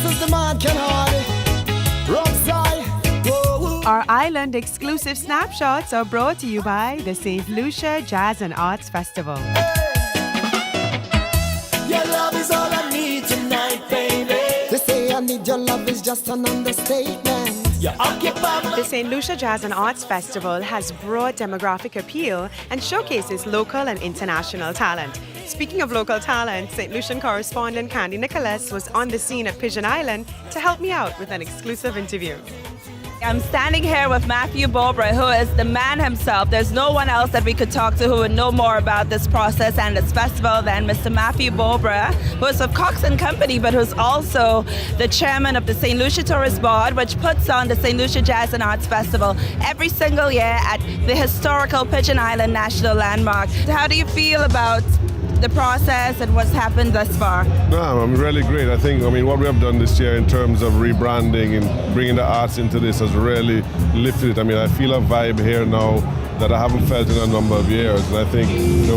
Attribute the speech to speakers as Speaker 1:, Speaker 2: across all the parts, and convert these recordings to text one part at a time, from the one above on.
Speaker 1: is the man can hide. Rockside.
Speaker 2: Our island exclusive snapshots are brought to you by the St. Lucia Jazz and Arts Festival.
Speaker 1: Your love is all I need tonight, baby. They say I need your love is just an understatement. You occupy
Speaker 2: The St. Lucia Jazz and Arts Festival has broad demographic appeal and showcases local and international talent. Speaking of local talent, St. Lucian correspondent Candy Nicholas was on the scene at Pigeon Island to help me out with an exclusive interview.
Speaker 3: I'm standing here with BEAUBRUN, who is the man himself. There's no one else that we could talk to who would know more about this process and this festival than Mr. BEAUBRUN, who is of Cox & Company, but who's also the chairman of the St. Lucia Tourist Board, which puts on the St. Lucia Jazz and Arts Festival every single year at the historical Pigeon Island National Landmark. How do you feel about the process and what's happened thus far?
Speaker 4: No, I'm really great. I think, what we have done this year in terms of rebranding and bringing the arts into this has really lifted it. I feel a vibe here now that I haven't felt in a number of years. And I think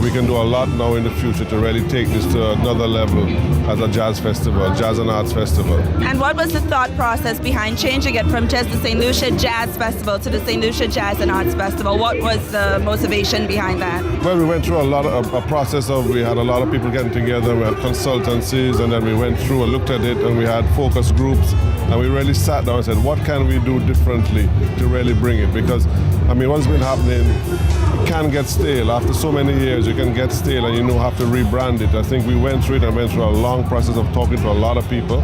Speaker 4: we can do a lot now in the future to really take this to another level as a jazz festival, jazz and arts festival.
Speaker 3: And what was the thought process behind changing it from just the St. Lucia Jazz Festival to the St. Lucia Jazz and Arts Festival? What was the motivation behind that?
Speaker 4: Well, we went through a process of, we had a lot of people getting together, we had consultancies, and then we went through and looked at it, and we had focus groups, and we really sat down and said, what can we do differently to really bring it? Because, what's been happening, it can get stale. After so many years, you can get stale and you have to rebrand it. I think we went through it and went through a long process of talking to a lot of people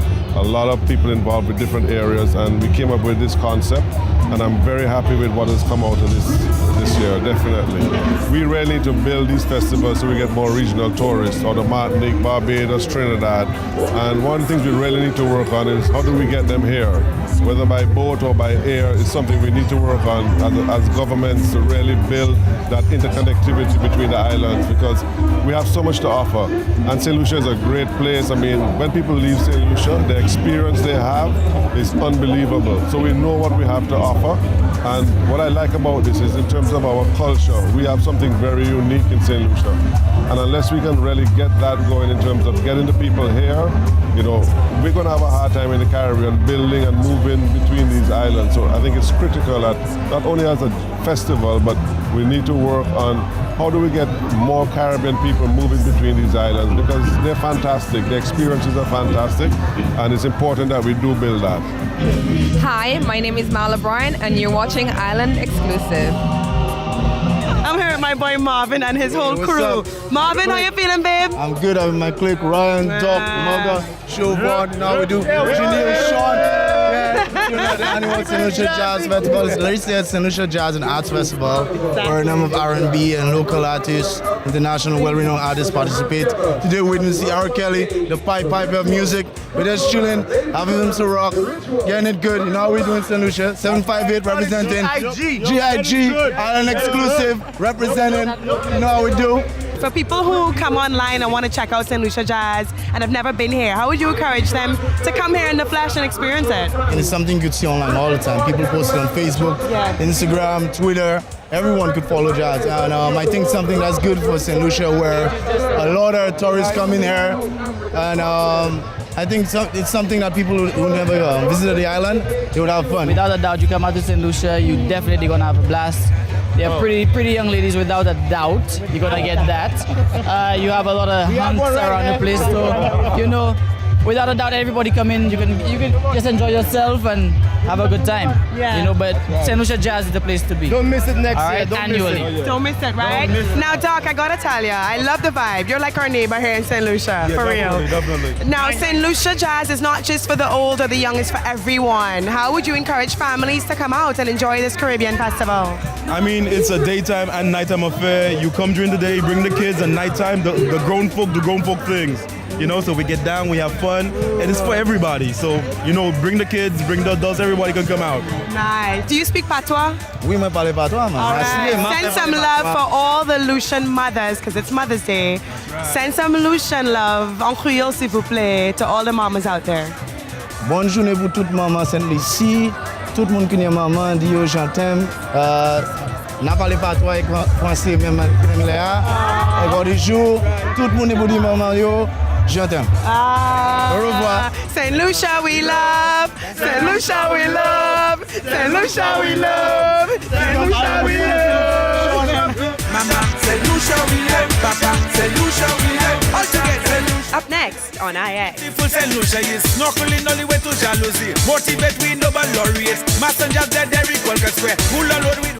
Speaker 4: involved with different areas, and we came up with this concept, and I'm very happy with what has come out of this year, definitely. We really need to build these festivals so we get more regional tourists out of Martinique, Barbados, Trinidad, and one of the things we really need to work on is how do we get them here, whether by boat or by air, is something we need to work on as governments to really build that interconnectivity between the islands, because we have so much to offer. And St. Lucia is a great place. When people leave St. Lucia, the experience they have is unbelievable. So we know what we have to offer. And what I like about this is in terms of our culture, we have something very unique in St. Lucia. And unless we can really get that going in terms of getting the people here, we're going to have a hard time in the Caribbean building and moving between these islands. So I think it's critical that not only as a festival, but we need to work on how do we get more Caribbean people moving between these islands, because they're fantastic, the experiences are fantastic, and it's important that we do build that.
Speaker 5: Hi, my name is BEAUBRUN, and you're watching Island Exclusive.
Speaker 2: I'm here with my boy Marvin and his whole crew. Marvin, how you feeling, babe?
Speaker 6: I'm good. I'm with my clique, Ryan, Doc, Mugga, SHERVON. Now we do Jeanille, Sean. The annual St. Lucia Jazz Festival. It's LUCIA St. Lucia Jazz and Arts Festival, where a number of R&B and local artists, international well-renowned artists participate. Today we're going to see R. Kelly, the pipe of music. We're just chilling, having some rock, getting it good. You know how we're doing St. Lucia. 758 representing GIG, Island Exclusive representing. You know how we do.
Speaker 2: For people who come online and want to check out St. Lucia Jazz and have never been here, how would you encourage them to come here in the flesh and experience it?
Speaker 6: And it's something you could see online all the time. People post it on Facebook, Instagram, Twitter. Everyone could follow jazz. And I think something that's good for St. Lucia, where a lot of tourists come in here. And I think it's something that people who never visited the island, they would have fun.
Speaker 7: Without a doubt, you come out to St. Lucia, you're definitely going to have a blast. They're pretty young ladies, without a doubt. You're gonna get that. You have a lot of hunts around the place, so without a doubt, everybody come in. You can just enjoy yourself and have a good time. Yeah. But St. Lucia Jazz is the place to be.
Speaker 6: Don't miss it next year.
Speaker 7: Annually.
Speaker 2: Don't miss it, right? Now, Doc, I gotta tell you, I love the vibe. You're like our neighbor here in St. Lucia, for real.
Speaker 4: Definitely.
Speaker 2: Now, St. Lucia Jazz is not just for the old or the young, it's for everyone. How would you encourage families to come out and enjoy this Caribbean festival?
Speaker 8: It's a daytime and nighttime affair. You come during the day, bring the kids, and nighttime, the grown folk do grown folk things. So we get down, we have fun, and it's for everybody. So, bring the kids, bring the adults, everybody can come out.
Speaker 2: Nice. Do you speak patois?
Speaker 6: Oui, je parle patois, man.
Speaker 2: All right. Send some love for all the Lucian mothers, because it's Mother's Day. Send some Lucian love, en créole, s'il vous plaît, to all the mamas out there.
Speaker 6: Bonne journée pour toute maman Saint-Lucie. Tout le monde qui est maman, dit yo, j'entends. N'a parlé patois et français, même anglais. Et quand du jour, tout le monde est pour dire maman, yo. J'entends.
Speaker 2: Au
Speaker 6: revoir.
Speaker 2: St. St. Lucia we love, St. Lucia we love, St. Lucia we love, St. Lucia we love.
Speaker 9: Mama, St. Lucia we love, Papa, St. Lucia we love, all together.
Speaker 2: Up next on IX.
Speaker 9: Beautiful St. Lucia is snorkeling only way to jalousie. Motivate we noble laureates. Messengers dead, they recall Square. Full on road with